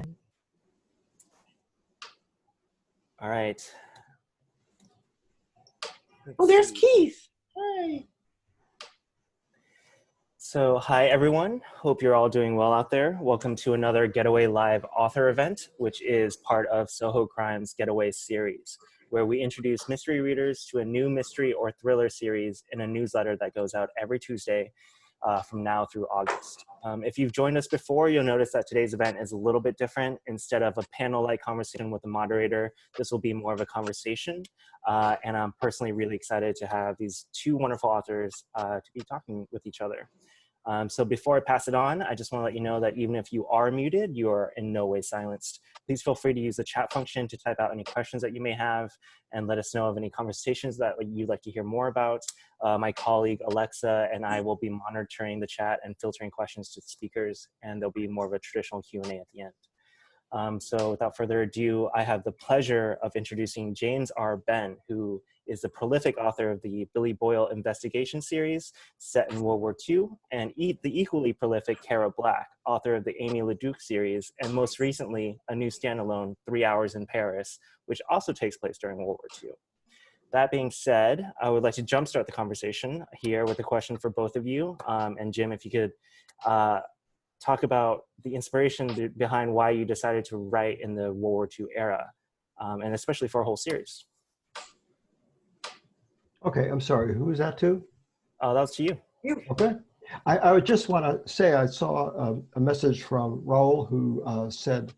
All right. Oh, there's Keith. Hi. So, hi everyone. Hope you're all doing well out there. Welcome to another Getaway Live author event, which is part of Soho Crime's Getaway series, where we introduce mystery readers to a new mystery or thriller series in a newsletter that goes out every Tuesday from now through August. If you've joined us before, you'll notice that today's event is a little bit different. Instead of a panel-like conversation with the moderator, this will be more of a conversation. And I'm personally really excited to have these two wonderful authors to be talking with each other. So before I pass it on, I just want to let you know that even if you are muted, you are in no way silenced. Please feel free to use the chat function to type out any questions that you may have and let us know of any conversations that you'd like to hear more about. My colleague Alexa and I will be monitoring the chat and filtering questions to the speakers, and there'll be more of a traditional Q&A at the end. So without further ado, I have the pleasure of introducing James R. Benn, who is the prolific author of the Billy Boyle investigation series set in World War II, and the equally prolific Cara Black, author of the Aimée Leduc series, and most recently, a new standalone, 3 Hours in Paris, which also takes place during World War II. That being said, I would like to jumpstart the conversation here with a question for both of you. And Jim, if you could talk about the inspiration behind why you decided to write in the World War II era, and especially for a whole series. Okay, I'm sorry, who is that to? That was to you. Okay. I would just want to say I saw a message from Raul who said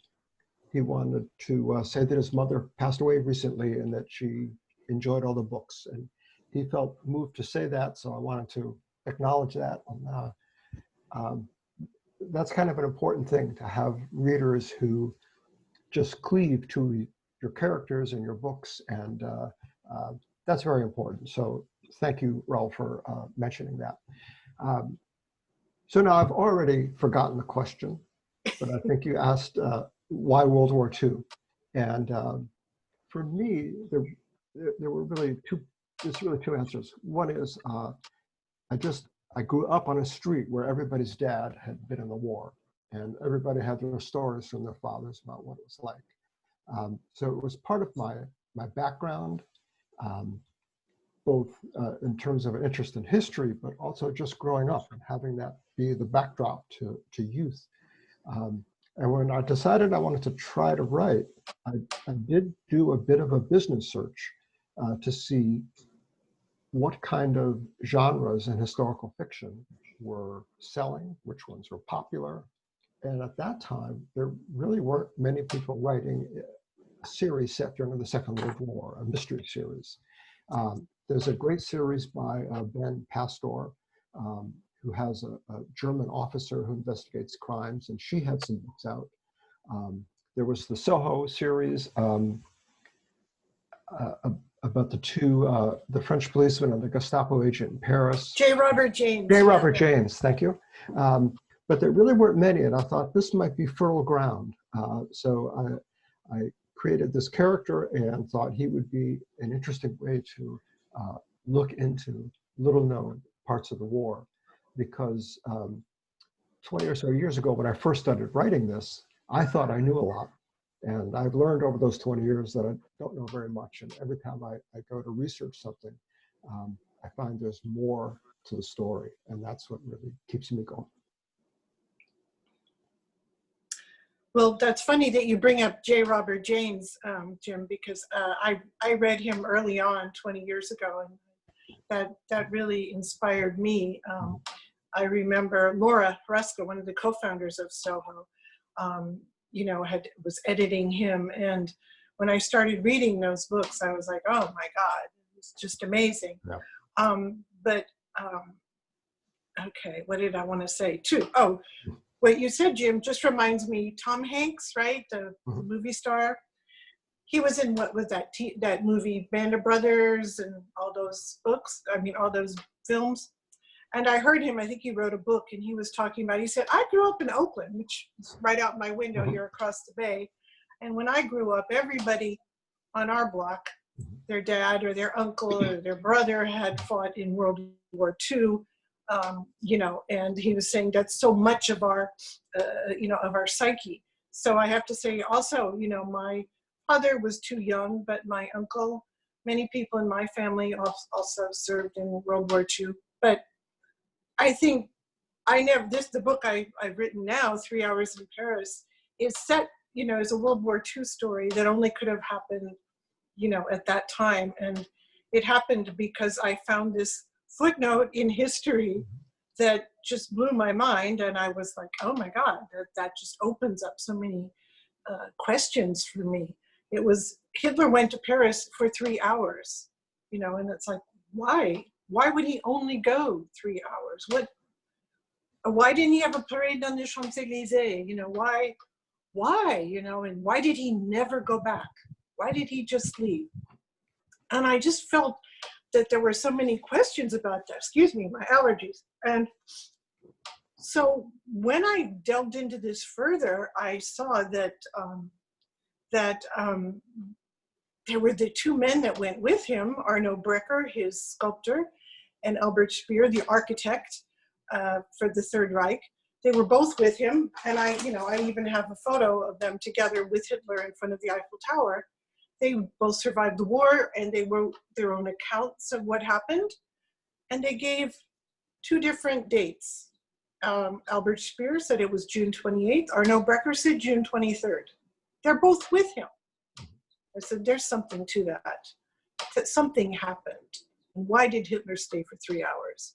he wanted to say that his mother passed away recently and that she enjoyed all the books. And he felt moved to say that, so I wanted to acknowledge that. And, that's kind of an important thing, to have readers who just cleave to your characters and your books, and that's very important. So thank you, Raul, for mentioning that. So now I've already forgotten the question, but I think you asked why World War II. And for me, there were really two answers. One is I grew up on a street where everybody's dad had been in the war, and everybody had their stories from their fathers about what it was like. So it was part of my background, both in terms of an interest in history, but also just growing up and having that be the backdrop to youth. And when I decided I wanted to try to write, I did do a bit of a business search to see what kind of genres in historical fiction were selling, which ones were popular. And at that time, there really weren't many people writing a series set during the Second World War, a mystery series. There's a great series by Benn Pastor, who has a German officer who investigates crimes, and she had some books out. There was the Soho series about the French policeman and the Gestapo agent in Paris. J. Robert James. J. Robert James, thank you. But there really weren't many, and I thought this might be fertile ground. So I created this character and thought he would be an interesting way to look into little-known parts of the war, because 20 or so years ago, when I first started writing this, I thought I knew a lot. And I've learned over those 20 years that I don't know very much. And every time I go to research something, I find there's more to the story. And that's what really keeps me going. Well, that's funny that you bring up J. Robert James, Jim, because I read him early on 20 years ago, and that really inspired me. I remember Laura Fresca, one of the co-founders of Soho, was editing him. And when I started reading those books, I was like, oh my God, it's just amazing. Yeah. Okay, what did I want to say too? Oh, what you said, Jim, just reminds me, Tom Hanks, right? The movie star. He was in, what was that movie, Band of Brothers, and all those books, all those films. And I heard him, I think he wrote a book, and he was talking about, he said, I grew up in Oakland, which is right out my window here across the bay. And when I grew up, everybody on our block, their dad or their uncle or their brother had fought in World War II, and he was saying that's so much of our, of our psyche. So I have to say also, you know, my father was too young, but my uncle, many people in my family also served in World War II. But I think the book I've written now, 3 Hours in Paris, is set, you know, as a World War II story that only could have happened, you know, at that time. And it happened because I found this footnote in history that just blew my mind. And I was like, oh my God, that just opens up so many questions for me. It was, Hitler went to Paris for 3 hours, you know, and it's like, why? Why would he only go 3 hours? Why didn't he have a parade on the Champs-Élysées? You know, why, you know, and why did he never go back? Why did he just leave? And I just felt that there were so many questions about that. Excuse me, my allergies. And so when I delved into this further, I saw that there were the two men that went with him, Arno Breker, his sculptor, and Albert Speer, the architect for the Third Reich. They were both with him, and I even have a photo of them together with Hitler in front of the Eiffel Tower. They both survived the war, and they wrote their own accounts of what happened, and they gave two different dates. Albert Speer said it was June 28th. Arno Breker said June 23rd. They're both with him. I said, there's something to that something happened. And why did Hitler stay for 3 hours?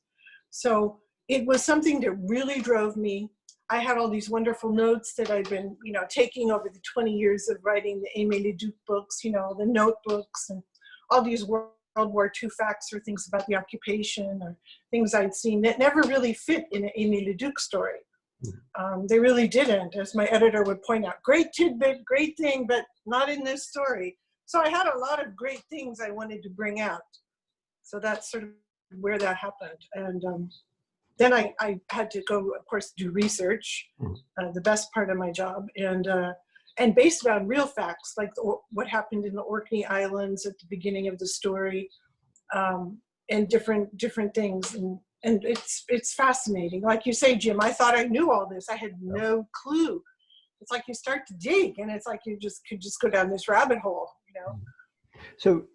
So it was something that really drove me. I had all these wonderful notes that I've been, you know, taking over the 20 years of writing the Aimée Leduc books, you know, the notebooks and all these World War II facts or things about the occupation or things I'd seen that never really fit in an Aimée Leduc story. They really didn't, as my editor would point out. Great tidbit, great thing, but not in this story. So I had a lot of great things I wanted to bring out. So that's sort of where that happened. And then I had to go, of course, do research, the best part of my job, and based on real facts, like what happened in the Orkney Islands at the beginning of the story, and different things. And it's fascinating. Like you say, Jim, I thought I knew all this. I had no clue. It's like you start to dig, and it's like you could just go down this rabbit hole, you know? So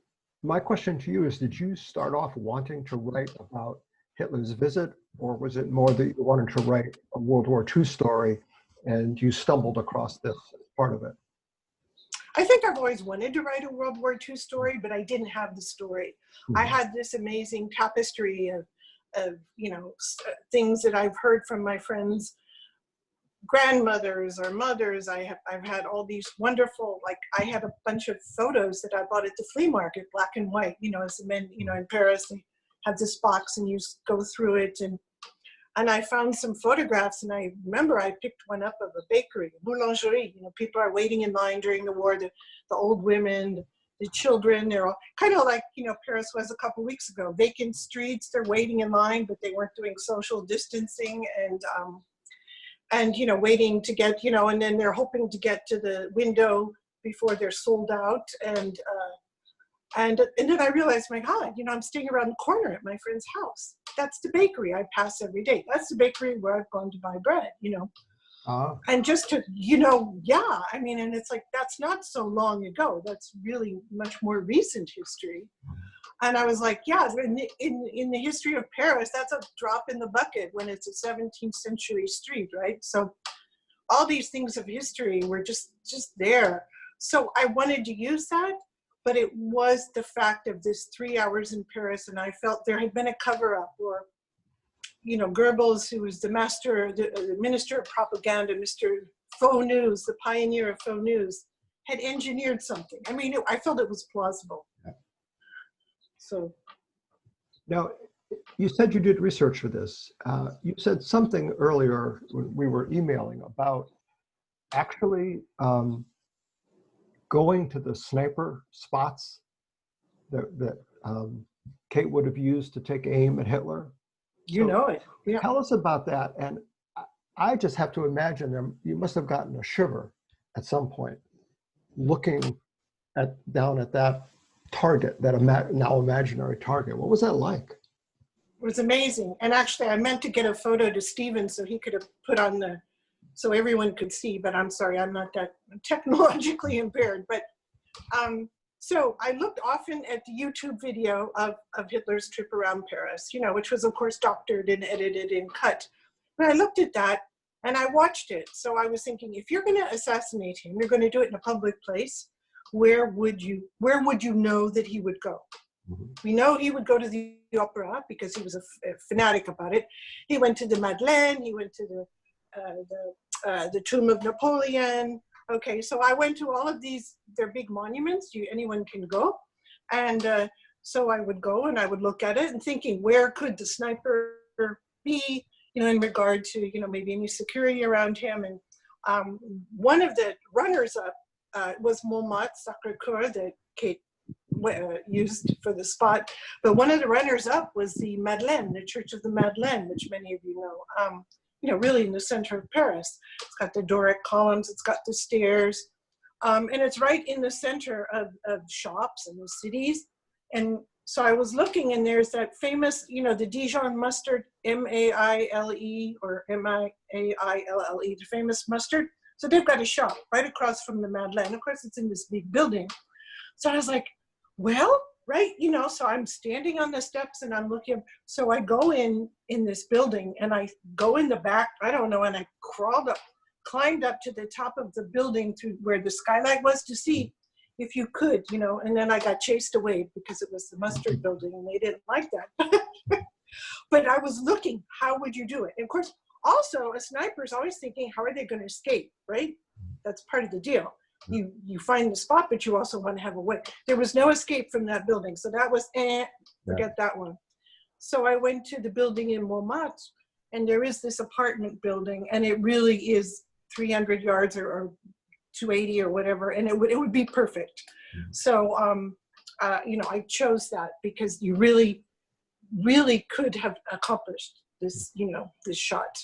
my question to you is, did you start off wanting to write about Hitler's visit, or was it more that you wanted to write a World War II story and you stumbled across this as part of it? I think I've always wanted to write a World War II story, but I didn't have the story. I had this amazing tapestry of you know, things that I've heard from my friends, grandmothers or mothers. I've had all these wonderful, like I had a bunch of photos that I bought at the flea market, black and white, you know, as the men, you know, in Paris, they have this box and you go through it. And I found some photographs, and I remember I picked one up of a bakery, boulangerie. You know, people are waiting in line during the war, the old women, the children, they're all kind of like, you know, Paris was a couple weeks ago, vacant streets, they're waiting in line, but they weren't doing social distancing, and you know, waiting to get, you know, and then they're hoping to get to the window before they're sold out. And then I realized, my God, you know, I'm staying around the corner at my friend's house. That's the bakery I pass every day. That's the bakery where I've gone to buy bread, you know. And just to, you know, yeah, I mean, and it's like, that's not so long ago. That's really much more recent history. And I was like, yeah, in the history of Paris, that's a drop in the bucket when it's a 17th century street, right? So all these things of history were just there. So I wanted to use that, but it was the fact of this 3 hours in Paris, and I felt there had been a cover-up, or, you know, Goebbels, who was the minister of propaganda, Mr. Faux News, the pioneer of faux news, had engineered something. I mean, I felt it was plausible. So. Now, you said you did research for this. You said something earlier when we were emailing about actually going to the sniper spots that Kate would have used to take aim at Hitler. You know it. Yeah. Tell us about that. And I just have to imagine them. You must have gotten a shiver at some point looking down at that target, that now imaginary target. What was that like? It was amazing. And actually, I meant to get a photo to Stephen so he could have put on so everyone could see, but I'm sorry, I'm not that technologically impaired. But so I looked often at the YouTube video of Hitler's trip around Paris, you know, which was of course doctored and edited and cut. But I looked at that and I watched it. So I was thinking, if you're going to assassinate him, you're going to do it in a public place. Where would you know that he would go? We know he would go to the opera because he was a fanatic about it. He went to the Madeleine. He went to the tomb of Napoleon. Okay, so I went to all of these. They're big monuments. Anyone can go, and so I would go and I would look at it and thinking, where could the sniper be? You know, in regard to, you know, maybe any security around him. And one of the runners-up was Montmartre Sacré-Cœur that Kate used for the spot. But one of the runners-up was the Madeleine, the Church of the Madeleine, which many of you know. You know, really in the center of Paris. It's got the Doric columns, it's got the stairs, and it's right in the center of shops and the cities. And so I was looking, and there's that famous, you know, the Dijon mustard, M-A-I-L-E or M-I-A-I-L-L-E, the famous mustard. So they've got a shop right across from the Madeleine. Of course, it's in this big building. So I was like, well, right, you know, so I'm standing on the steps and I'm looking. So I go in this building and I go in the back, I don't know, and I climbed up to the top of the building through where the skylight was to see if you could, you know, and then I got chased away because it was the mustard building and they didn't like that. But I was looking, how would you do it? And of course, also a sniper is always thinking, how are they going to escape, right? That's part of the deal. You find the spot, but you also want to have a way. There was no escape from that building. So that was, forget that one. So I went to the building in Montmartre, and there is this apartment building, and it really is 300 yards or 280 or whatever, and it would be perfect. So, you know, I chose that because you really, really could have accomplished this, you know, this shot.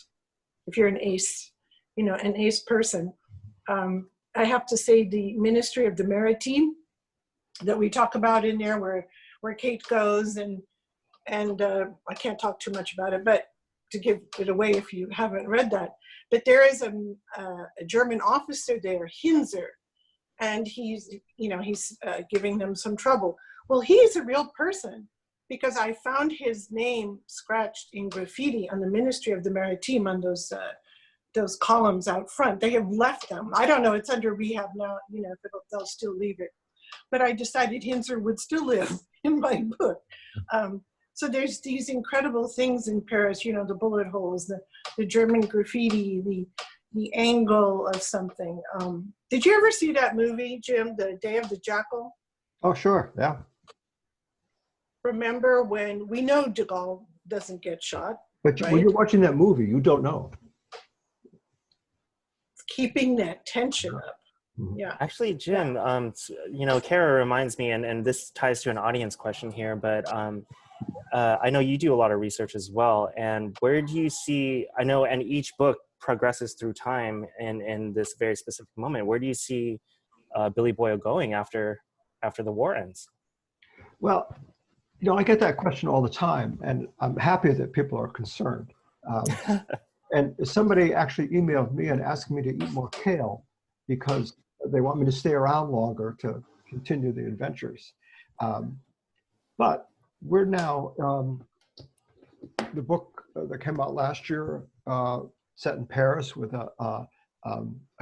If you're an ace, you know, an ace person. I have to say the Ministry of the Maritime that we talk about in there where Kate goes and I can't talk too much about it, but to give it away if you haven't read that. But there is a German officer there, Hinzer, and he's, you know, he's giving them some trouble. Well, he's a real person because I found his name scratched in graffiti on the Ministry of the Maritime on those columns out front. They have left them. I don't know, it's under rehab now, you know, if they'll still leave it. But I decided Hinzer would still live in my book. So there's these incredible things in Paris, you know, the bullet holes, the German graffiti, the angle of something. Did you ever see that movie, Jim, The Day of the Jackal? Oh, sure, yeah. Remember when, we know de Gaulle doesn't get shot. But right? when you're watching that movie, you don't know. Keeping that tension up. Yeah. Actually, Jim, you know, Cara reminds me, and this ties to an audience question here, but I know you do a lot of research as well. And where do you see, I know, and each book progresses through time in this very specific moment. Where do you see Billy Boyle going after the war ends? Well, you know, I get that question all the time, and I'm happy that people are concerned. And somebody actually emailed me and asked me to eat more kale because they want me to stay around longer to continue the adventures. But we're now, the book that came out last year, set in Paris with a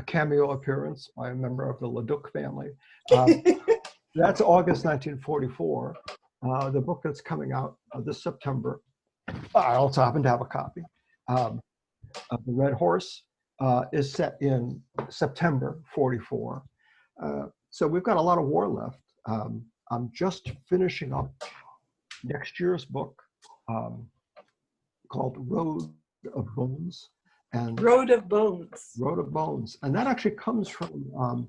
cameo appearance by a member of the Leduc family. That's August 1944. The book that's coming out this September, I also happen to have a copy, of The Red Horse, is set in September 44. So we've got a lot of war left. I'm just finishing up next year's book called Road of Bones. And Road of Bones. Road of Bones. And that actually comes from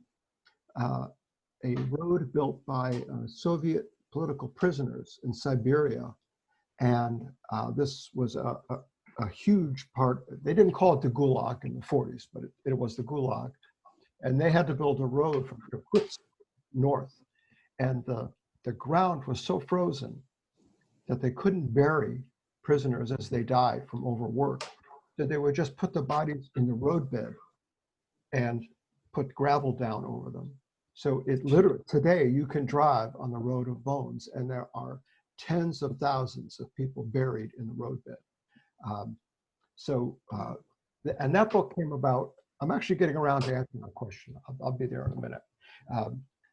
a road built by Soviet political prisoners in Siberia. And this was a huge part. They didn't call it the Gulag in the 40s, but it was the Gulag. And they had to build a road from Irkutsk north. And the ground was so frozen that they couldn't bury prisoners as they died from overwork. So they would just put the bodies in the roadbed and put gravel down over them. So it literally, today you can drive on the road of bones, and there are tens of thousands of people buried in the roadbed. And that book came about, I'm actually getting around to answering the question. I'll be there in a minute.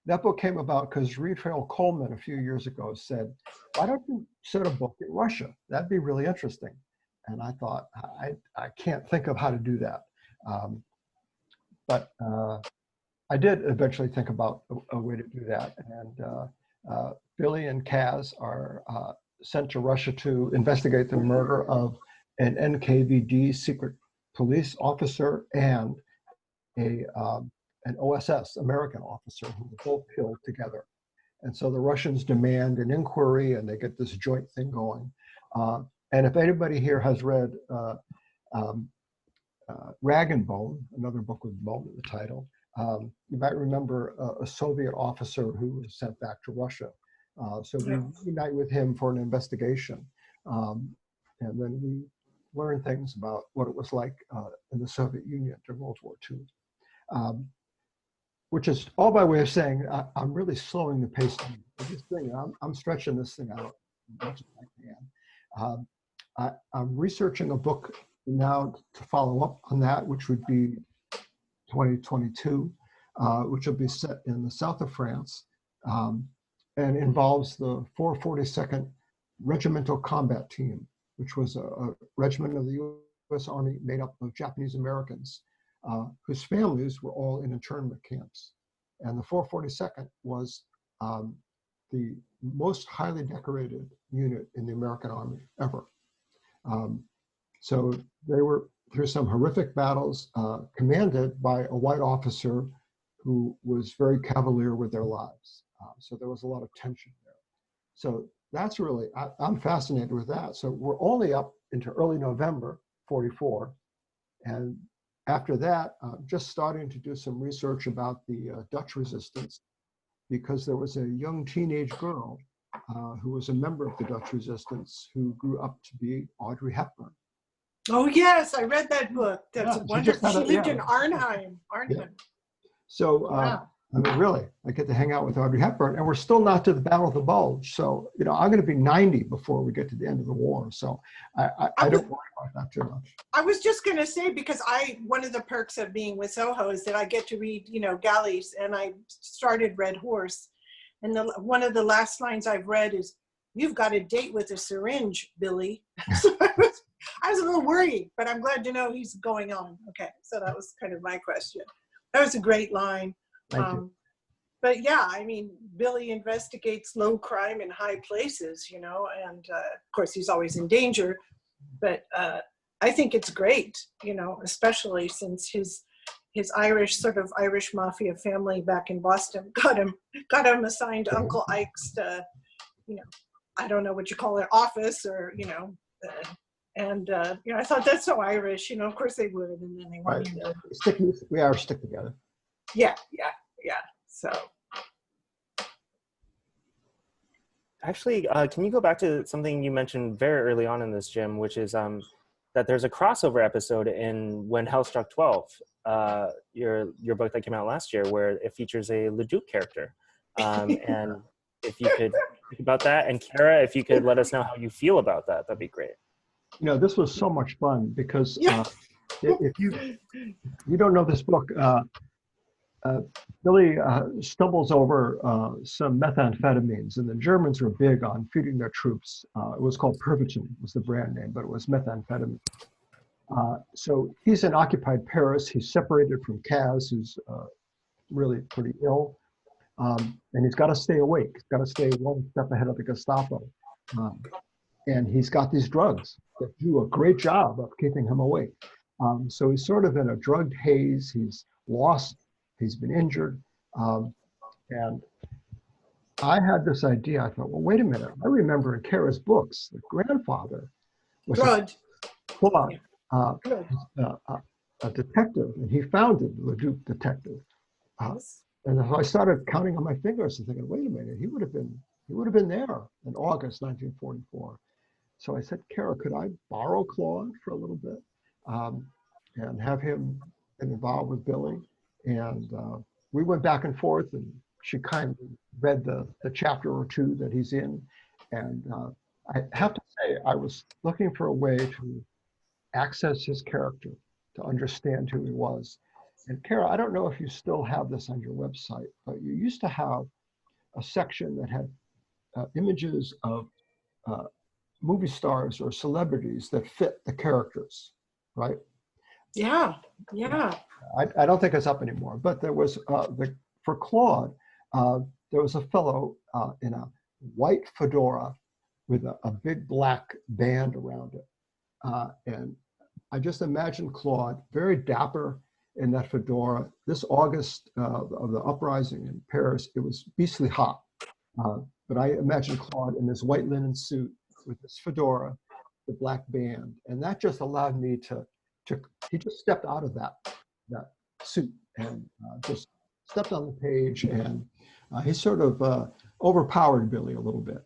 That book came about because Raphael Coleman a few years ago said, why don't you set a book in Russia? That'd be really interesting. And I thought, I can't think of how to do that. But I did eventually think about a way to do that. And Billy and Kaz are sent to Russia to investigate the murder of an NKVD secret police officer and an OSS, American officer, who were both killed together. And so the Russians demand an inquiry, and they get this joint thing going. And if anybody here has read Rag and Bone, another book with bone in the title, you might remember a Soviet officer who was sent back to Russia. So we unite with him for an investigation. And then we learn things about what it was like in the Soviet Union during World War II. Which is all by way of saying I'm really slowing the pace of this thing. I'm stretching this thing out as much as I can. I'm researching a book now to follow up on that, which would be 2022, which will be set in the south of France, and involves the 442nd Regimental Combat Team, which was a regiment of the U.S. Army made up of Japanese Americans whose families were all in internment camps. And the 442nd was the most highly decorated unit in the American Army ever. So they were through some horrific battles commanded by a white officer who was very cavalier with their lives. So there was a lot of tension there. So that's really, I'm fascinated with that. So we're only up into early November 44. And after that, just starting to do some research about the Dutch resistance, because there was a young teenage girl who was a member of the Dutch resistance who grew up to be Audrey Hepburn. Oh yes, I read that book. That's wonderful. She lived in Arnhem. Yeah. So, wow. I mean, really, I get to hang out with Audrey Hepburn, and we're still not to the Battle of the Bulge. So, you know, I'm going to be 90 before we get to the end of the war. So I don't worry about that too much. I was just going to say, because one of the perks of being with Soho is that I get to read, you know, galleys, and I started Red Horse. And one of the last lines I've read is, "You've got a date with a syringe, Billy." So I was a little worried, but I'm glad to know he's going on. Okay, so that was kind of my question. That was a great line. Thank you. But yeah, I mean, Billy investigates low crime in high places, you know, and of course he's always in danger. But I think it's great, you know, especially since his Irish, sort of Irish mafia family back in Boston got him assigned Uncle Ike's, you know, I don't know what you call it, office, or, you know, and you know, I thought that's so Irish, you know, of course they would, and then they went into we Irish stick together. Yeah. So actually, can you go back to something you mentioned very early on in this, Jim, which is that there's a crossover episode in When Hell Struck 12, your book that came out last year, where it features a Leduc character. And if you could think about that, and Cara, if you could let us know how you feel about that, that'd be great. You know, this was so much fun because if you don't know this book, Billy stumbles over some methamphetamines, and the Germans were big on feeding their troops. It was called Pervitin, was the brand name, but it was methamphetamine. So he's in occupied Paris. He's separated from Kaz, who's really pretty ill, and he's got to stay awake. He's got to stay one step ahead of the Gestapo. And he's got these drugs that do a great job of keeping him awake. So he's sort of in a drugged haze. He's lost. He's been injured. And I had this idea. I thought, well, wait a minute. I remember in Cara's books, the grandfather was a detective, and he founded the Leduc Detective. And I started counting on my fingers and thinking, wait a minute, he would have been there in August 1944. So I said, Cara, could I borrow Claude for a little bit and have him get involved with Billy. And we went back and forth, and she kindly read the chapter or two that he's in. And I have to say, I was looking for a way to access his character, to understand who he was. And Cara, I don't know if you still have this on your website, but you used to have a section that had images of movie stars or celebrities that fit the characters, right? Yeah, yeah. I don't think it's up anymore, but there was, for Claude, there was a fellow in a white fedora with a big black band around it. And I just imagined Claude, very dapper in that fedora. This August of the uprising in Paris, it was beastly hot. But I imagined Claude in this white linen suit with this fedora, the black band. And that just allowed me he just stepped out of that suit and just stepped on the page, and he sort of overpowered Billy a little bit.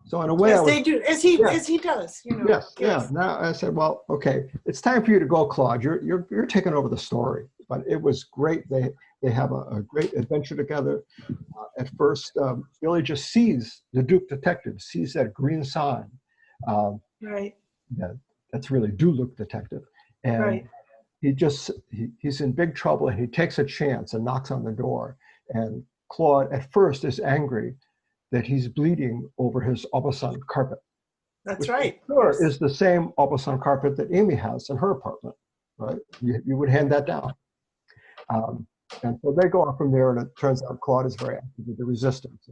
So in a way, as they do, as he does, you know. Yes, yeah. Now I said, well, okay, it's time for you to go, Claude. You're taking over the story. But it was great. They have a great adventure together. At first, Billy just sees the Duke detective, sees that green sign. Right. Yeah, that's really Duke detective. And right. he's in big trouble, and he takes a chance and knocks on the door. And Claude at first is angry that he's bleeding over his Aubusson carpet. That's right. Sure, is the same Aubusson carpet that Aimée has in her apartment, right? You would hand that down. And so they go on from there, and it turns out Claude is very active with the resistance.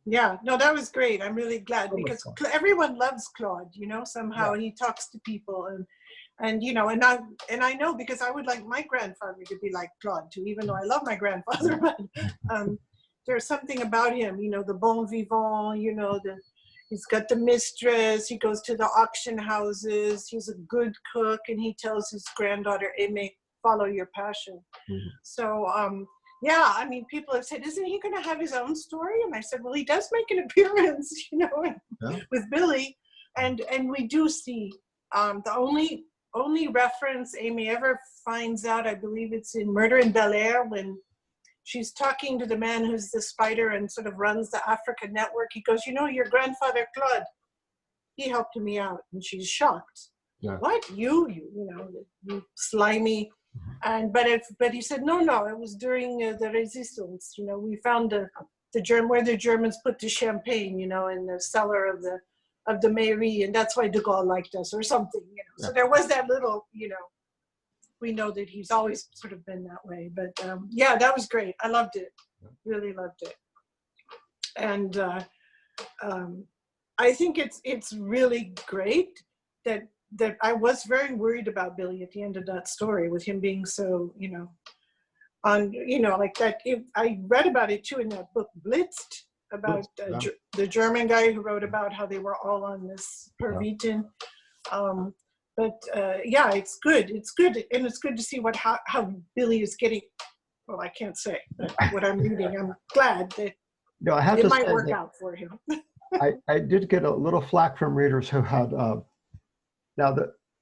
Yeah, no, that was great. I'm really glad, because everyone loves Claude, you know, somehow. Yeah. He talks to people, and you know, and I know, because I would like my grandfather to be like Claude too, even though I love my grandfather. But there's something about him, you know, the bon vivant, you know, he's got the mistress, he goes to the auction houses, he's a good cook, and he tells his granddaughter, Aimée, follow your passion. Mm-hmm. So, yeah, I mean, people have said, isn't he going to have his own story? And I said, well, he does make an appearance, you know, with Billy. And we do see the only reference Aimée ever finds out, I believe it's in Murder in Bel Air, when she's talking to the man who's the spider and sort of runs the Africa network. He goes, you know, your grandfather, Claude, he helped me out. And she's shocked. Yeah. What? You know, you slimy. And but he said, no, it was during the resistance. You know, we found where the Germans put the champagne, you know, in the cellar of the mairie, and that's why de Gaulle liked us, or something, you know. Yeah. So there was that little, you know, we know that he's always sort of been that way. But yeah, that was great. I loved it, really loved it. And I think it's really great that I was very worried about Billy at the end of that story, with him being so, you know, like that. I read about it too in that book Blitzed, about the German guy who wrote about how they were all on this Pervitin. But yeah, it's good. It's good, and it's good to see how Billy is getting. Well, I can't say, but what I'm reading, I'm glad that it might work out for him. I did get a little flack from readers who had. Now,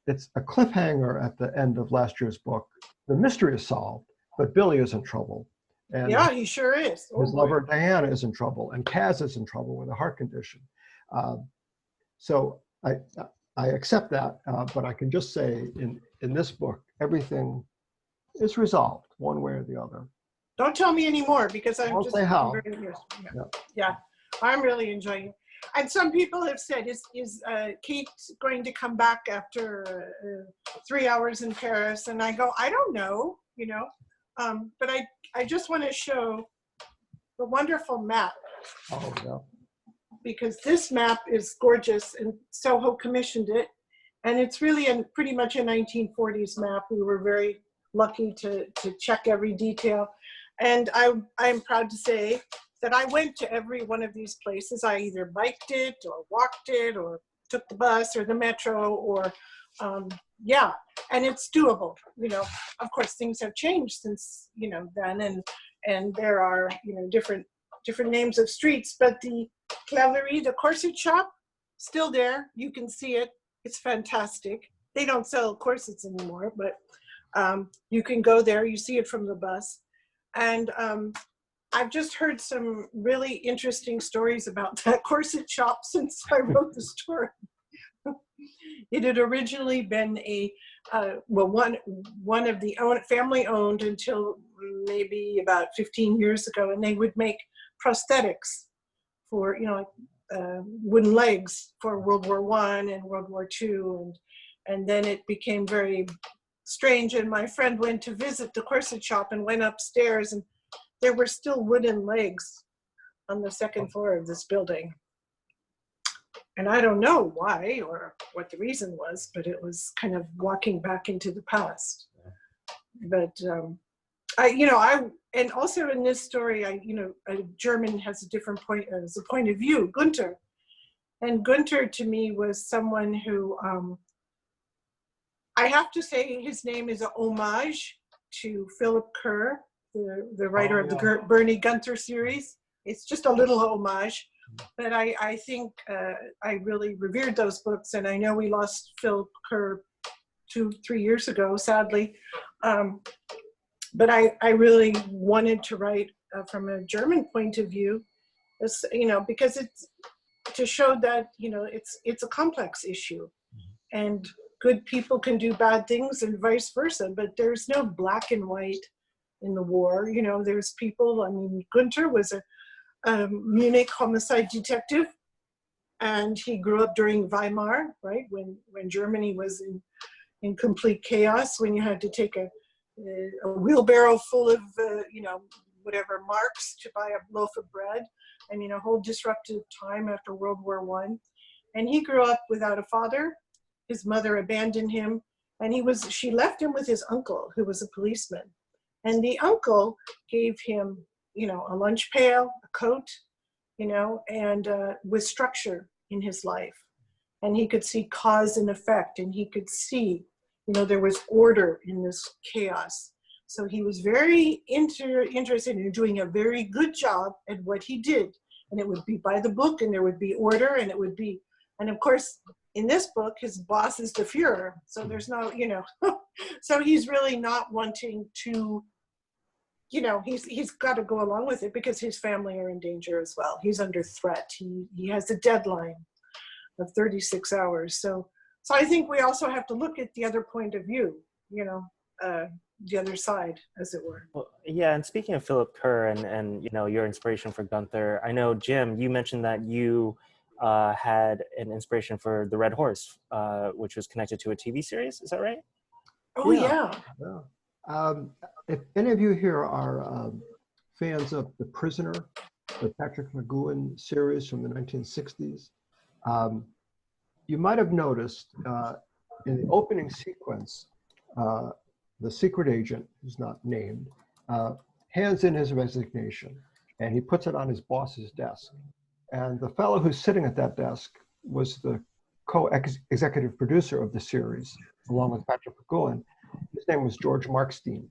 it's a cliffhanger at the end of last year's book. The mystery is solved, but Billy is in trouble. And yeah, he sure is. His lover, Diana, is in trouble, and Kaz is in trouble with a heart condition. So I accept that, but I can just say in this book, everything is resolved one way or the other. Don't tell me anymore, because I'm I'll just say how. Yeah, I'm really enjoying it. And some people have said, is Kate going to come back after 3 hours in Paris? And I go, I don't know, you know, but I just want to show the wonderful map. Oh, yeah. Because this map is gorgeous, and Soho commissioned it. And it's really pretty much a 1940s map. We were very lucky to check every detail. And I'm proud to say that I went to every one of these places. I either biked it or walked it or took the bus or the metro, or yeah, and it's doable. You know, of course things have changed since, you know, then, and there are, you know, different names of streets, but the Claverie, the corset shop, still there. You can see it. It's fantastic. They don't sell corsets anymore, but You can go there, you see it from the bus. And I've just heard some really interesting stories about that corset shop since I wrote the story. It had originally been one of the family owned until maybe about 15 years ago, and they would make prosthetics for, wooden legs for World War I and World War II, and then it became very strange. And my friend went to visit the corset shop and went upstairs, and there were still wooden legs on the second floor of this building. And I don't know why or what the reason was, but it was kind of walking back into the past. But and also in this story, a German has a different point of view, Gunther. And Gunther to me was someone who, I have to say his name is a homage to Philip Kerr, the writer of the Bernie Gunther series. It's just a little homage. But I think I really revered those books, and I know we lost Phil Kerr 2-3 years ago, sadly. But I really wanted to write from a German point of view, because it's to show that it's a complex issue, and good people can do bad things and vice versa. But there's no black and white in the war. There's people. I mean, Gunther was a Munich homicide detective, and he grew up during Weimar, right, when Germany was in complete chaos, when you had to take a wheelbarrow full of whatever marks to buy a loaf of bread. I mean, a whole disruptive time after World War I. And he grew up without a father. His mother abandoned him, and she left him with his uncle, who was a policeman. And the uncle gave him a lunch pail, a coat, and with structure in his life. And he could see cause and effect, and he could see, there was order in this chaos. So he was very interested in doing a very good job at what he did. And it would be by the book, and there would be order, and of course, in this book, his boss is the Fuhrer. So there's no, so he's really not wanting to, he's got to go along with it because his family are in danger as well. He's under threat. He has a deadline of 36 hours. So I think we also have to look at the other point of view, the other side, as it were. Well, yeah, and speaking of Philip Kerr and your inspiration for Gunther, I know, Jim, you mentioned that you had an inspiration for The Red Horse, which was connected to a TV series. Is that right? Oh, yeah. If any of you here are fans of The Prisoner, the Patrick McGoohan series from the 1960s, you might have noticed in the opening sequence, the secret agent, who's not named, hands in his resignation, and he puts it on his boss's desk. And the fellow who's sitting at that desk was the co-executive producer of the series, along with Patrick McGoohan. His name was George Markstein.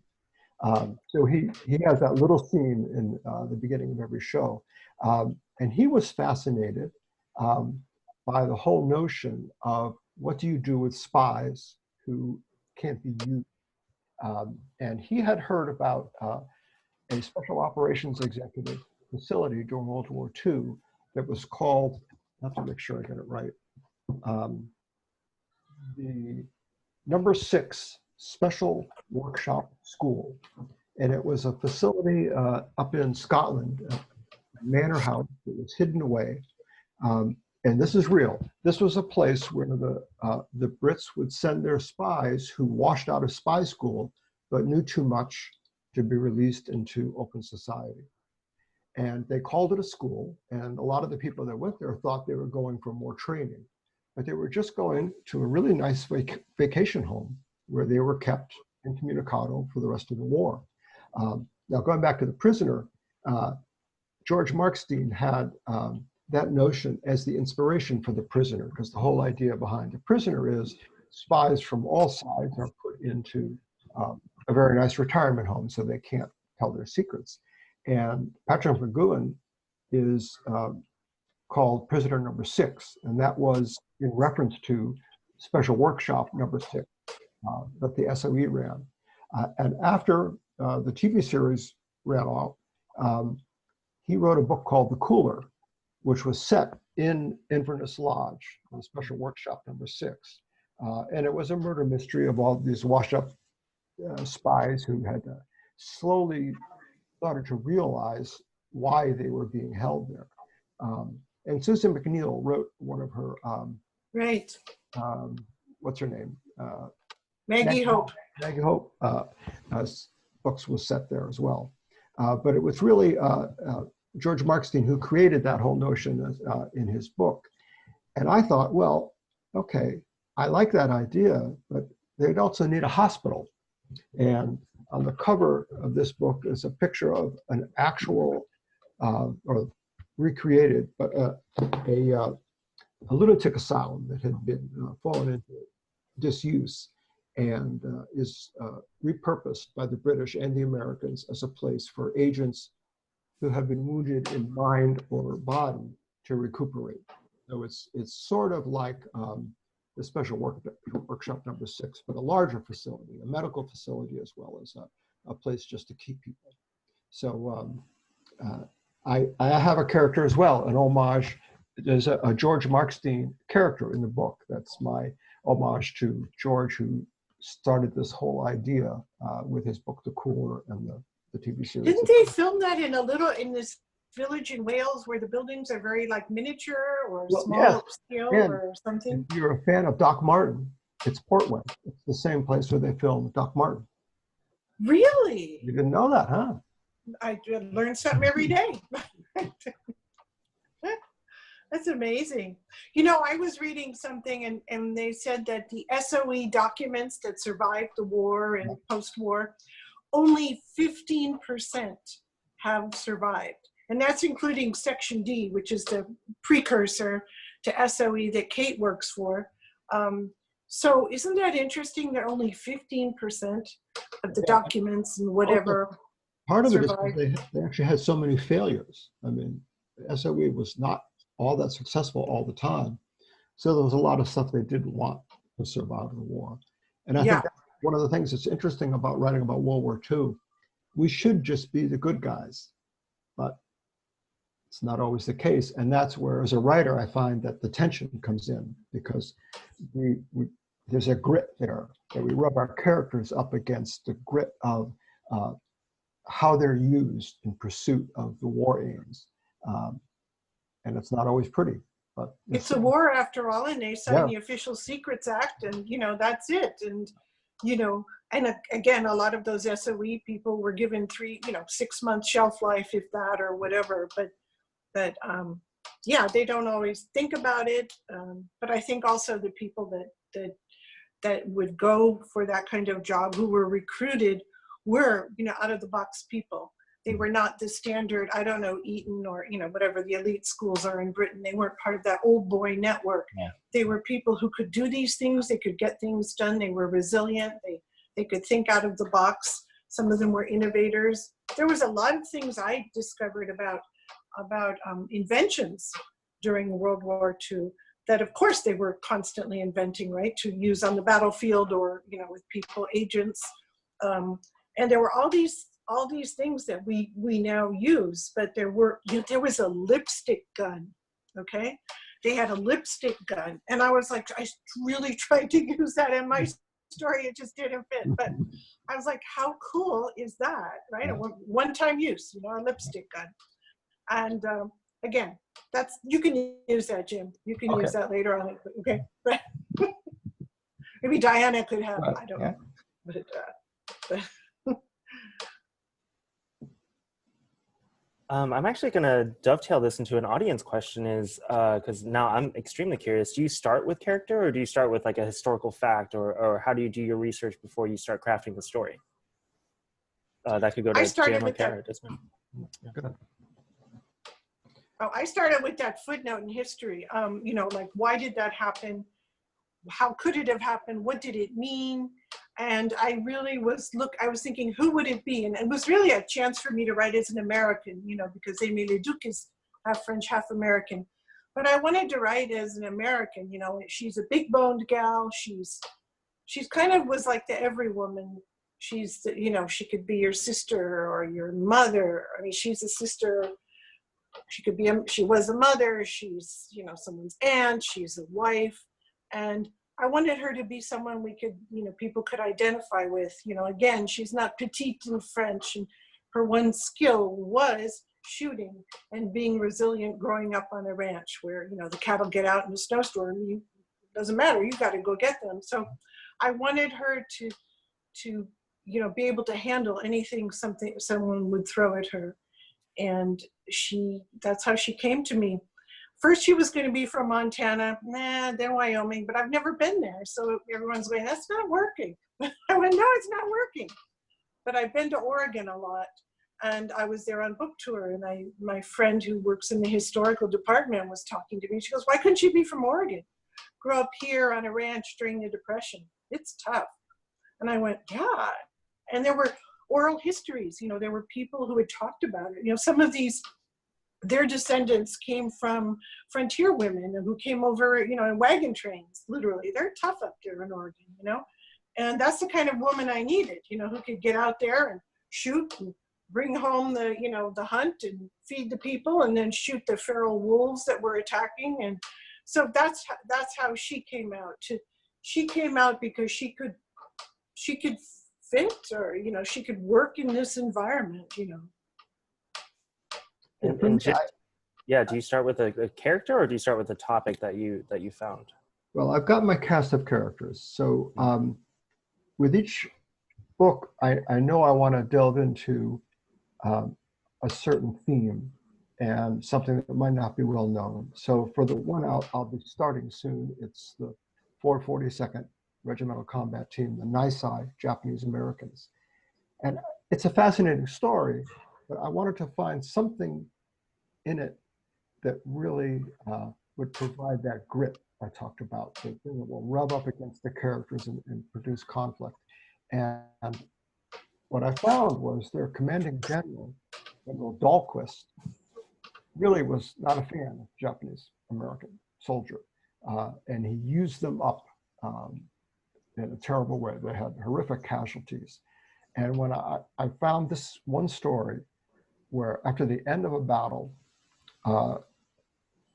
So he has that little scene in the beginning of every show. And he was fascinated by the whole notion of what do you do with spies who can't be used. And he had heard about a special operations executive facility during World War II that was called, I have to make sure I get it right, the number 6 Special Workshop School. And it was a facility up in Scotland, a manor house that was hidden away. And this is real. This was a place where the Brits would send their spies who washed out of spy school but knew too much to be released into open society. And they called it a school, and a lot of the people that went there thought they were going for more training, but they were just going to a really nice vacation home where they were kept incommunicado for the rest of the war. Now, going back to The Prisoner, George Markstein had that notion as the inspiration for The Prisoner, because the whole idea behind The Prisoner is spies from all sides are put into a very nice retirement home so they can't tell their secrets. And Patrick McGoohan is called Prisoner number 6, and that was in reference to Special Workshop number 6 that the SOE ran. And after the TV series ran out, he wrote a book called The Cooler, which was set in Inverness Lodge, the Special Workshop #6. And it was a murder mystery of all these washed-up spies who had slowly started to realize why they were being held there. And Susan McNeill wrote one of her, Right. what's her name? Maggie Hope. Maggie Hope books was set there as well. But it was really George Markstein who created that whole notion in his book. And I thought, well, okay, I like that idea, but they'd also need a hospital. And on the cover of this book is a picture of an actual, or recreated, but a lunatic asylum that had been fallen into disuse and is repurposed by the British and the Americans as a place for agents who have been wounded in mind or body to recuperate. So it's sort of like the Special Workshop #6, but a larger facility, a medical facility, as well as a place just to keep people. So I have a character as well, an homage. There's a George Markstein character in the book. That's my homage to George, who started this whole idea with his book, The Cooler, and the TV series. Didn't they film that in this village in Wales where the buildings are very like miniature or small scale or something? If you're a fan of Doc Martin, it's Portland. It's the same place where they filmed Doc Martin. Really? You didn't know that, huh? I learn something every day. That's amazing. You know, I was reading something and they said that the SOE documents that survived the war and post-war, only 15% have survived. And that's including Section D, which is the precursor to SOE that Kate works for. So isn't that interesting that only 15% of the documents and whatever Part of survived? it is they actually had so many failures. I mean, SOE was not all that successful all the time. So there was a lot of stuff they didn't want to survive the war. And I think that's one of the things that's interesting about writing about World War II. We should just be the good guys, but it's not always the case. And that's where, as a writer, I find that the tension comes in, because there's a grit there that we rub our characters up against, the grit of how they're used in pursuit of the war aims. And it's not always pretty, but it's a war after all, and they signed the Official Secrets Act, and you know, that's it. And you know, and again, a lot of those SOE people were given 6 month shelf life, if that, or whatever. But yeah, they don't always think about it. But I think also the people that would go for that kind of job, who were recruited, were, you know, out of the box people. They were not the standard, I don't know, Eton or, you know, whatever the elite schools are in Britain. They weren't part of that old boy network. Yeah. They were people who could do these things. They could get things done. They were resilient. They could think out of the box. Some of them were innovators. There was a lot of things I discovered about inventions during World War II that, of course, they were constantly inventing, right, to use on the battlefield or, you know, with people, agents. And there were all these things that we now use, but there was a lipstick gun, okay? They had a lipstick gun, and I was like, I really tried to use that in my story. It just didn't fit, but I was like, how cool is that, right? A one-time use, you know, a lipstick gun. And again, you can use that, Jim. You can use that later on, okay? Maybe Diana could have, I don't know. But I'm actually going to dovetail this into an audience question, is because now I'm extremely curious. Do you start with character, or do you start with like a historical fact, or how do you do your research before you start crafting the story? That could go to Jim or Cara. I started with that footnote in history. You know, like, why did that happen? How could it have happened? What did it mean? And I really was thinking, who would it be? And it was really a chance for me to write as an American, you know, because Aimée Leduc is half French, half American. But I wanted to write as an American, you know. She's a big boned gal. She's kind of was like the every woman. she's, you know, she could be your sister or your mother. I mean, she's a sister. She could be, she was a mother. She's, you know, someone's aunt. She's a wife. And I wanted her to be someone we could, you know, people could identify with. You know, again, she's not petite and French, and her one skill was shooting and being resilient growing up on a ranch where, you know, the cattle get out in a snowstorm. It doesn't matter, you got to go get them. So I wanted her to, you know, be able to handle anything someone would throw at her. And that's how she came to me. First, she was going to be from Montana, then Wyoming, but I've never been there. So everyone's going, that's not working. I went, no, it's not working. But I've been to Oregon a lot, and I was there on book tour, and my friend who works in the historical department was talking to me. She goes, why couldn't she be from Oregon? Grew up here on a ranch during the Depression. It's tough. And I went, yeah. And there were oral histories, you know, there were people who had talked about it. You know, some of these, their descendants came from frontier women who came over, you know, in wagon trains, literally. They're tough up there in Oregon, you know. And that's the kind of woman I needed, you know, who could get out there and shoot and bring home the, you know, the hunt and feed the people and then shoot the feral wolves that were attacking. And so that's how she came out. She came out because she could fit, or, you know, she could work in this environment, you know. And just, yeah, do you start with a character, or do you start with a topic that you found? Well, I've got my cast of characters. So with each book, I know I want to delve into a certain theme and something that might not be well known. So for the one I'll be starting soon, it's the 442nd Regimental Combat Team, the Nisei Japanese Americans. And it's a fascinating story, but I wanted to find something in it that really would provide that grit I talked about, that will rub up against the characters and produce conflict. And what I found was their commanding general, General Dahlquist, really was not a fan of Japanese American soldier. And he used them up in a terrible way. They had horrific casualties. And when I found this one story where after the end of a battle,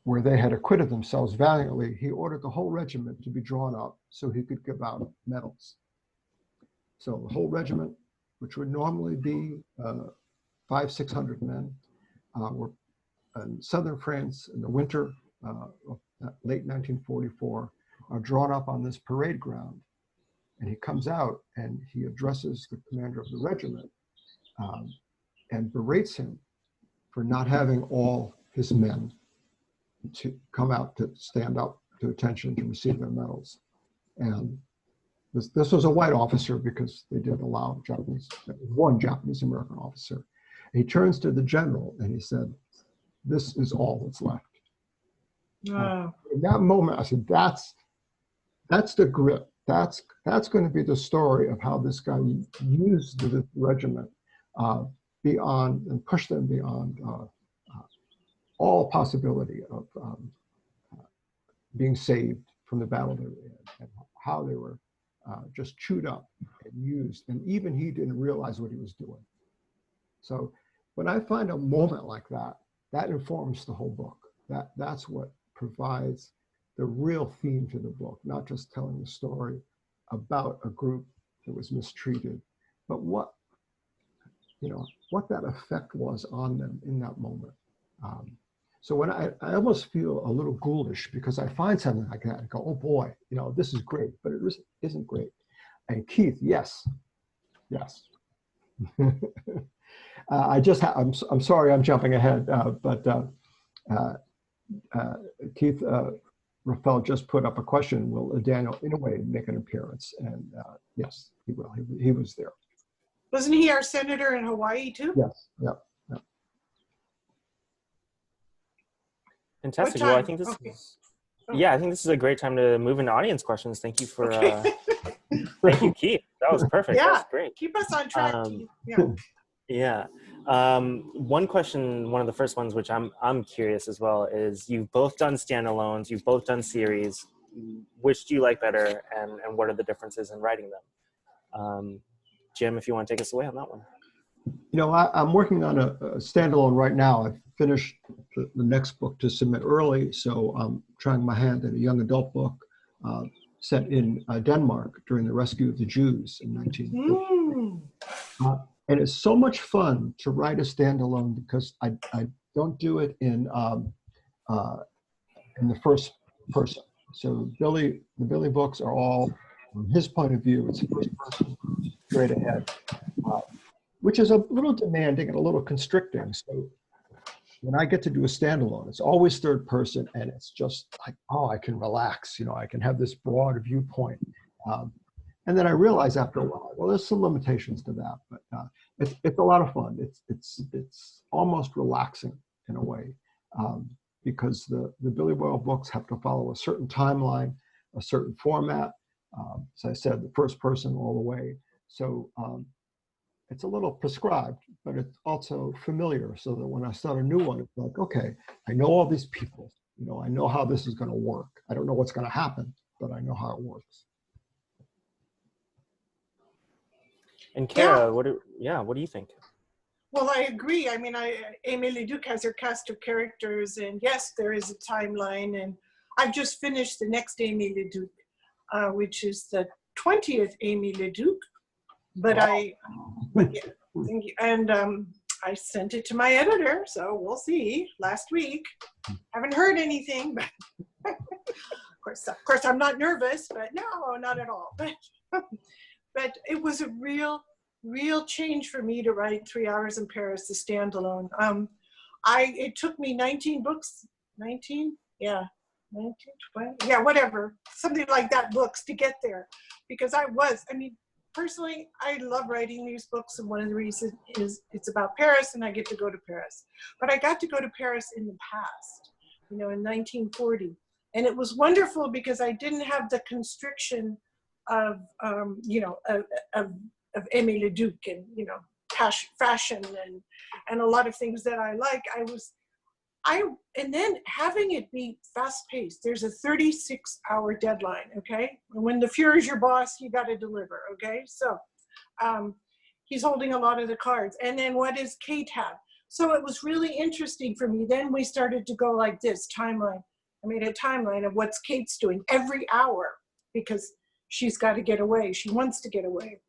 where they had acquitted themselves valiantly, he ordered the whole regiment to be drawn up so he could give out medals. So the whole regiment, which would normally be 500-600 men, were in southern France in the winter of late 1944, are drawn up on this parade ground. And he comes out and he addresses the commander of the regiment and berates him for not having all his men to come out to stand up to attention to receive their medals. And this was a white officer, because they did allow one Japanese American officer. He turns to the general and he said, "This is all that's left." In that moment, I said, that's the grit. That's going to be the story of how this guy used the regiment beyond and pushed them beyond all possibility of being saved from the battle they were in, and how they were just chewed up and used. And even he didn't realize what he was doing. So when I find a moment like that, that informs the whole book. That's what provides the real theme to the book, not just telling the story about a group that was mistreated, but what that effect was on them in that moment. So when I almost feel a little ghoulish because I find something like that and go, oh boy, this is great, but it isn't great. And Keith, yes. I'm sorry, I'm jumping ahead, but Keith Rafael just put up a question: will Daniel Inouye make an appearance? And yes, he will. He was there. Wasn't he our senator in Hawaii too? Yes. Yep. Fantastic. Well, I think this I think this is a great time to move into audience questions. Thank you for thank you, Keith. That was perfect. Yeah, that was great. Keep us on track, Keith. Yeah. One question, one of the first ones, which I'm curious as well, is you've both done standalones, you've both done series. Which do you like better, and what are the differences in writing them? Jim, if you want to take us away on that one. You know, I'm working on a standalone right now. I've finished the next book to submit early, so I'm trying my hand at a young adult book set in Denmark during the rescue of the Jews in 1950. And it's so much fun to write a standalone because I don't do it in the first person. So the Billy books are all from his point of view. It's first person, straight ahead, which is a little demanding and a little constricting. So when I get to do a standalone, it's always third person, and it's just like, oh, I can relax. You know, I can have this broad viewpoint. And then I realize after a while, well, there's some limitations to that, but it's a lot of fun. It's almost relaxing in a way, because the Billy Boyle books have to follow a certain timeline, a certain format. As I said, the first person all the way. So it's a little prescribed, but it's also familiar, so that when I start a new one, it's like, okay, I know all these people. You know, I know how this is going to work. I don't know what's going to happen, but I know how it works. And Cara, what do you think? Well, I agree. I mean, Aimée Leduc has her cast of characters, and yes, there is a timeline. And I've just finished the next Aimée Leduc, which is the 20th Aimée Leduc. But but yeah, thank you. And I sent it to my editor, so we'll see. Last week, haven't heard anything, but of course, I'm not nervous. But no, not at all. But it was a real change for me to write 3 Hours in Paris, the standalone. It took me 19 books, 19, yeah, 19, 20, yeah, whatever, something like that, books to get there, because personally, I love writing these books, and one of the reasons is it's about Paris, and I get to go to Paris. But I got to go to Paris in the past, you know, in 1940, and it was wonderful because I didn't have the constriction of Aimée Leduc and, you know, fashion and a lot of things that I like. And then having it be fast paced, there's a 36-hour deadline, okay? And when the Fuhrer's your boss, you got to deliver, okay? So he's holding a lot of the cards. And then what does Kate have? So it was really interesting for me. Then we started to go like this, timeline. I made a timeline of what's Kate's doing every hour, because she's got to get away. She wants to get away.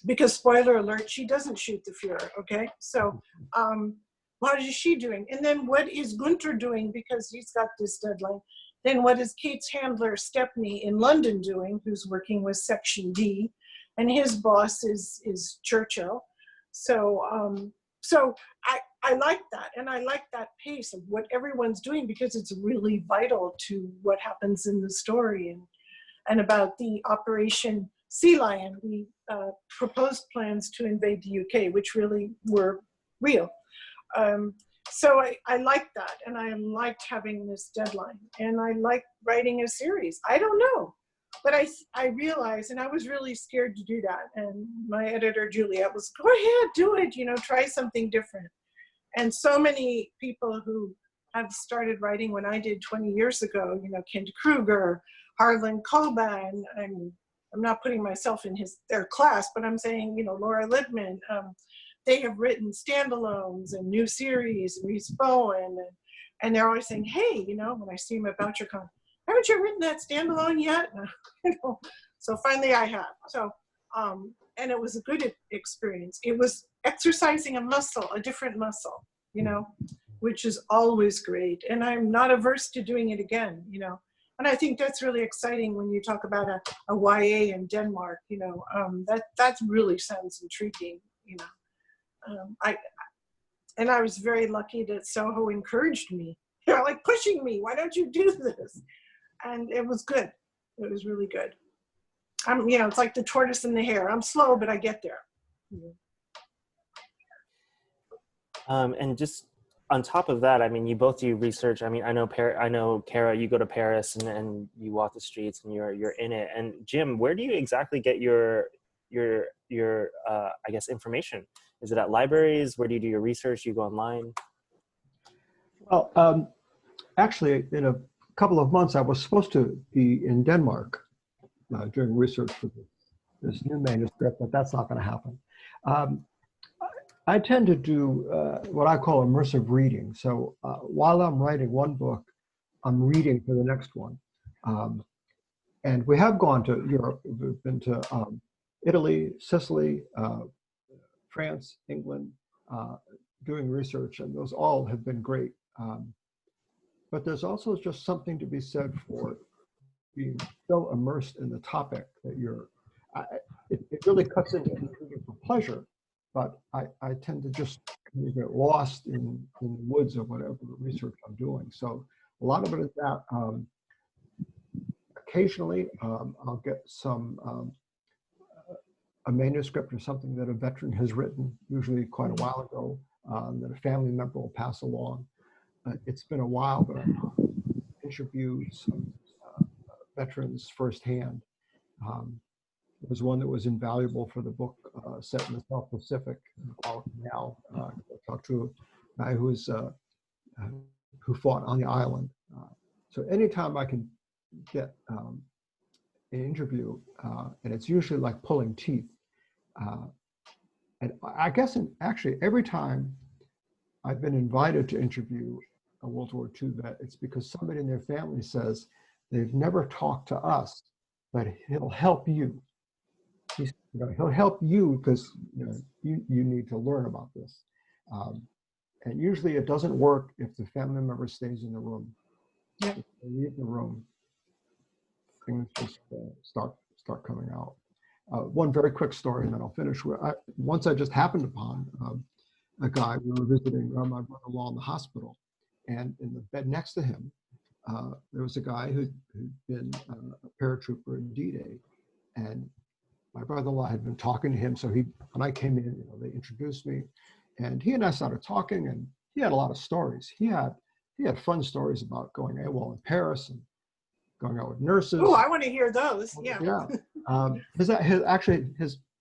Because spoiler alert, she doesn't shoot the Fuhrer, okay? So what is she doing? And then what is Gunther doing, because he's got this deadline? Then what is Kate's handler, Stepney, in London doing, who's working with Section D, and his boss is Churchill. So I like that, and I like that pace of what everyone's doing, because it's really vital to what happens in the story, and about the Operation Sea Lion, the proposed plans to invade the UK, which really were real. So I like that, and I liked having this deadline, and I like writing a series. I don't know, but I realized, and I was really scared to do that, and my editor, Juliet, was, go ahead, do it, you know, try something different. And so many people who have started writing when I did 20 years ago, you know, Kent Kruger, Harlan Coben, I'm not putting myself in their class, but I'm saying, you know, Laura Lippman, they have written standalones and new series, and Reese Bowen, and they're always saying, hey, you know, when I see them at BoucherCon, haven't you written that standalone yet? You know, so finally I have. So, and it was a good experience. It was exercising a muscle, a different muscle, you know, which is always great. And I'm not averse to doing it again, you know. And I think that's really exciting when you talk about a YA in Denmark, you know, that really sounds intriguing, you know. I was very lucky that Soho encouraged me, you know, like pushing me, why don't you do this? And it was good. It was really good. You know, it's like the tortoise and the hare. I'm slow, but I get there. And just on top of that, I mean, you both do research. I mean, I know Cara, you go to Paris and you walk the streets and you're in it. And Jim, where do you exactly get your I guess information? Is it at libraries? Where do you do your research? You go online? Well, actually, in a couple of months, I was supposed to be in Denmark doing research for this this new manuscript, but that's not going to happen. I tend to do what I call immersive reading. So while I'm writing one book, I'm reading for the next one. And we have gone to Europe. We've been to Italy, Sicily, France, England, doing research, and those all have been great. But there's also just something to be said for being so immersed in the topic that it really cuts into reading for pleasure, but I tend to just kind of get lost in the woods of whatever research I'm doing. So a lot of it is that. Occasionally, I'll get a manuscript or something that a veteran has written, usually quite a while ago, that a family member will pass along. It's been a while, but I interviewed some veterans firsthand. There was one that was invaluable for the book set in the South Pacific. Now, I talked to a guy who fought on the island. So anytime I can get an interview, and it's usually like pulling teeth. And I guess actually every time I've been invited to interview a World War II vet, it's because somebody in their family says they've never talked to us, but he'll help you. He'll help you because you need to learn about this. And usually it doesn't work if the family member stays in the room. Yeah. If they leave the room, things just start coming out. One very quick story, and then I'll finish. Once I just happened upon a guy. We were visiting my brother-in-law in the hospital, and in the bed next to him, there was a guy who'd been a paratrooper in D-Day, and my brother-in-law had been talking to him. So when I came in, they introduced me, and he and I started talking, and he had a lot of stories. He had fun stories about going AWOL in Paris and going out with nurses. Oh, I want to hear those. Yeah. Yeah.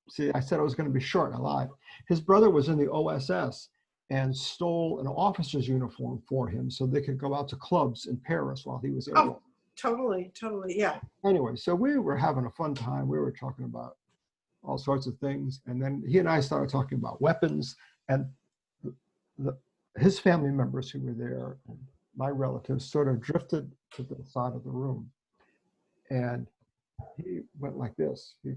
See, I said I was going to be short. I lied. His brother was in the OSS and stole an officer's uniform for him so they could go out to clubs in Paris while he was AWOL. Oh, totally. Yeah. Anyway, so we were having a fun time. We were talking about all sorts of things. And then he and I started talking about weapons, and his family members who were there, and my relatives, sort of drifted to the side of the room. And he went like this. He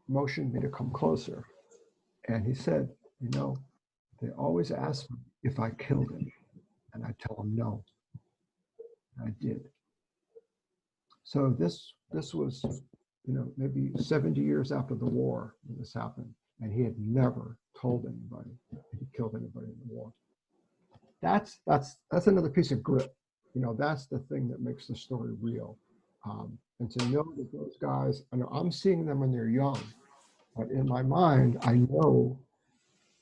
motioned me to come closer. And he said, they always ask me if I killed him. And I tell them no. And I did. So this was, maybe 70 years after the war when this happened. And he had never told anybody that he killed anybody in the war. That's another piece of grit. That's the thing that makes the story real. And to know that those guys, I'm seeing them when they're young, but in my mind, I know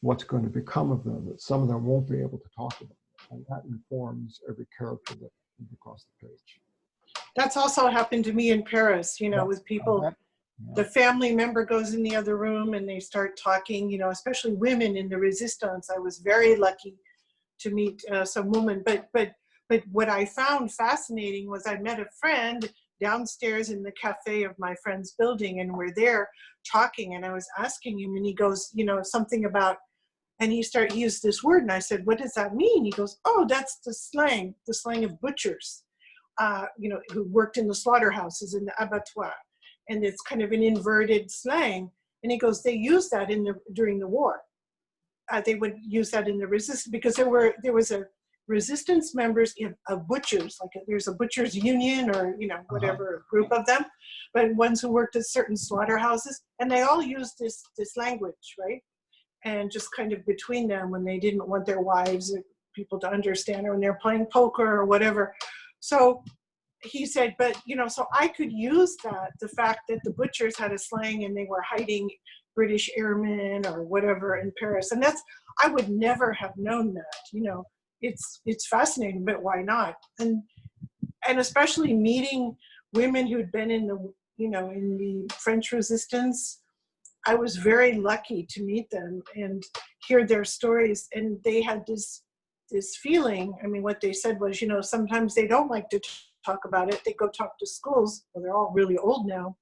what's going to become of them, that some of them won't be able to talk about it. And that informs every character that comes across the page. That's also happened to me in Paris, with people. Yeah. The family member goes in the other room and they start talking, especially women in the resistance. I was very lucky to meet some woman, but what I found fascinating was I met a friend downstairs in the cafe of my friend's building, and we're there talking, and I was asking him, and he goes, something about, and he used this word, and I said, what does that mean? He goes, oh, that's the slang of butchers, who worked in the slaughterhouses, in the abattoir, and it's kind of an inverted slang. And he goes, they used that during the war. They would use that in the resistance, because there was a resistance members of butchers, like there's a butchers union or whatever group of them, but ones who worked at certain slaughterhouses, and they all used this language, right? And just kind of between them, when they didn't want their wives or people to understand, or when they're playing poker or whatever. So he said, but so I could use the fact that the butchers had a slang and they were hiding British airmen or whatever in Paris, and I would never have known that. It's fascinating, but why not? And especially meeting women who'd been in the French resistance, I was very lucky to meet them and hear their stories. And they had this feeling. I mean, what they said was, sometimes they don't like to talk about it. They go talk to schools. Well, they're all really old now.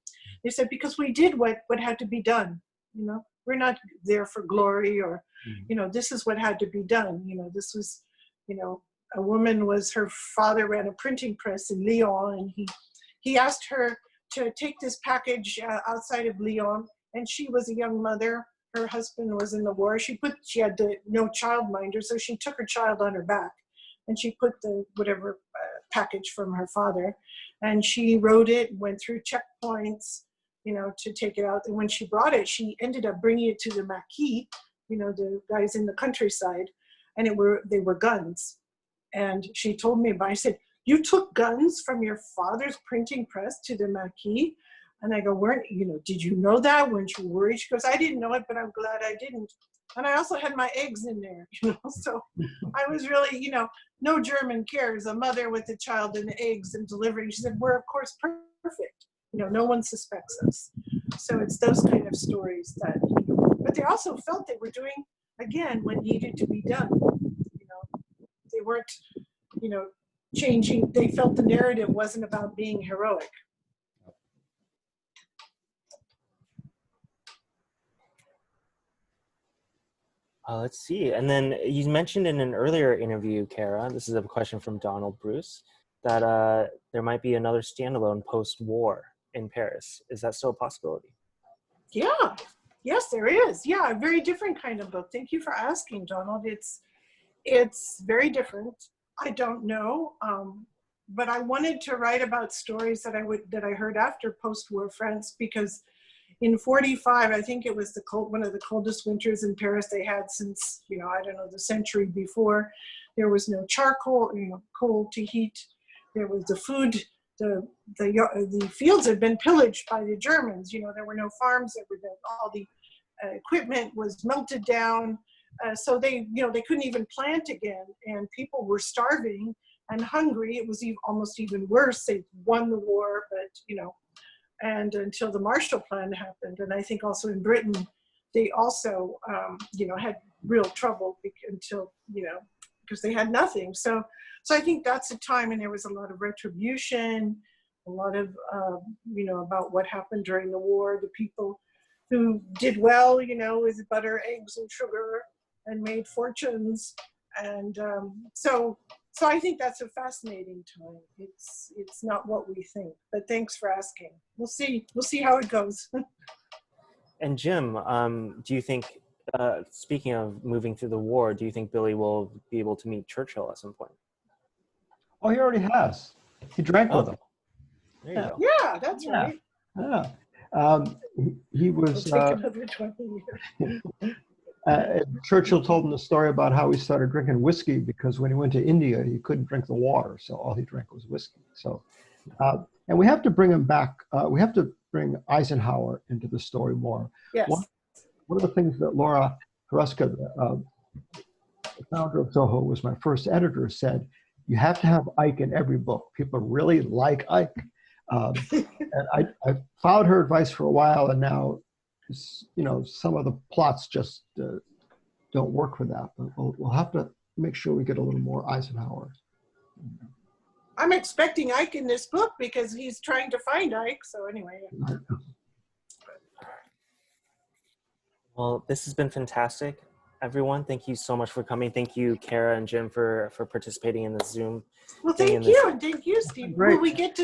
They said, because we did what had to be done. You know, we're not there for glory or, you know, this is what had to be done. You know, this was, you know, a woman her father ran a printing press in Lyon, and he asked her to take this package outside of Lyon, and she was a young mother. Her husband was in the war. She had no childminder, so she took her child on her back, and she put the whatever package from her father, and she wrote it, went through checkpoints, you know, to take it out. And when she brought it, she ended up bringing it to the maquis, you know, the guys in the countryside, and they were guns. And she told me about it. I said, you took guns from your father's printing press to the maquis? And I go, did you know that? Weren't you worried? She goes, I didn't know it, but I'm glad I didn't. And I also had my eggs in there, you know, so I was really, you know, no German cares, a mother with a child and eggs and delivering. She said, we're of course perfect. You know, no one suspects us. So it's those kind of stories that, you know, but they also felt they were doing, again, what needed to be done. You know, they weren't, you know, changing. They felt the narrative wasn't about being heroic. Let's see. And then you mentioned in an earlier interview, Cara, this is a question from Donald Bruce, that there might be another standalone post-war in Paris. Is that still a possibility? Yeah, yes, there is. Yeah, a very different kind of book. Thank you for asking, Donald. It's very different. I don't know, but I wanted to write about stories that I heard after post-war France, because in 45, I think it was one of the coldest winters in Paris they had since, you know, I don't know, the century before. There was no charcoal, you know, coal to heat. There was the food, the fields had been pillaged by the Germans. You know, there were no farms. All the equipment was melted down. So they couldn't even plant again, and people were starving and hungry. It was almost even worse. They won the war, but, you know, and until the Marshall Plan happened. And I think also in Britain, they also, you know, had real trouble until, you know, because they had nothing. So I think that's a time, and there was a lot of retribution, a lot of, you know, about what happened during the war, the people who did well, you know, with butter, eggs, and sugar, and made fortunes. And so I think that's a fascinating time. It's not what we think, but thanks for asking. We'll see how it goes. And Jim, do you think, speaking of moving through the war, do you think Billy will be able to meet Churchill at some point? Oh, he already has. He drank with him. There you go. Yeah, that's right. Yeah. He was. It'll take another 20 years. Churchill told him the story about how he started drinking whiskey because when he went to India, he couldn't drink the water, so all he drank was whiskey. So, and we have to bring him back. We have to bring Eisenhower into the story more. Yes. One of the things that Laura Hureska, the founder of Soho, was my first editor, said, you have to have Ike in every book. People really like Ike. And I followed her advice for a while, and now, you know, some of the plots just don't work for that. But we'll have to make sure we get a little more Eisenhower. I'm expecting Ike in this book because he's trying to find Ike. So anyway. Well, this has been fantastic, everyone. Thank you so much for coming. Thank you, Cara and Jim, for participating in this Zoom. Well, thank you, and thank you, Steve. Will we get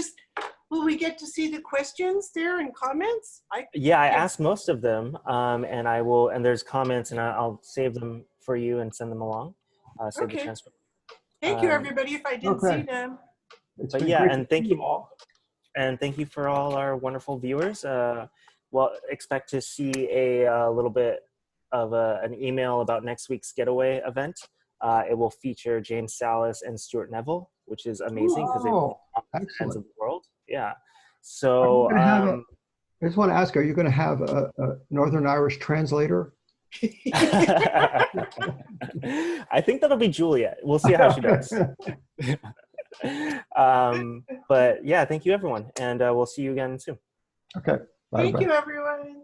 to see the questions there and comments? Yeah, I asked most of them, and I will. And there's comments, and I'll save them for you and send them along. Save the transcript. Thank you, everybody. If I didn't see them. But yeah, and thank you all. And thank you for all our wonderful viewers. Well, expect to see a little bit of an email about next week's Getaway event. It will feature James Salas and Stuart Neville, which is amazing because they've been on the ends of the world. Yeah. So I just want to ask, are you going to have a Northern Irish translator? I think that'll be Juliet. We'll see how she does. But yeah, thank you, everyone. And we'll see you again soon. Okay. Bye. Thank you, everyone.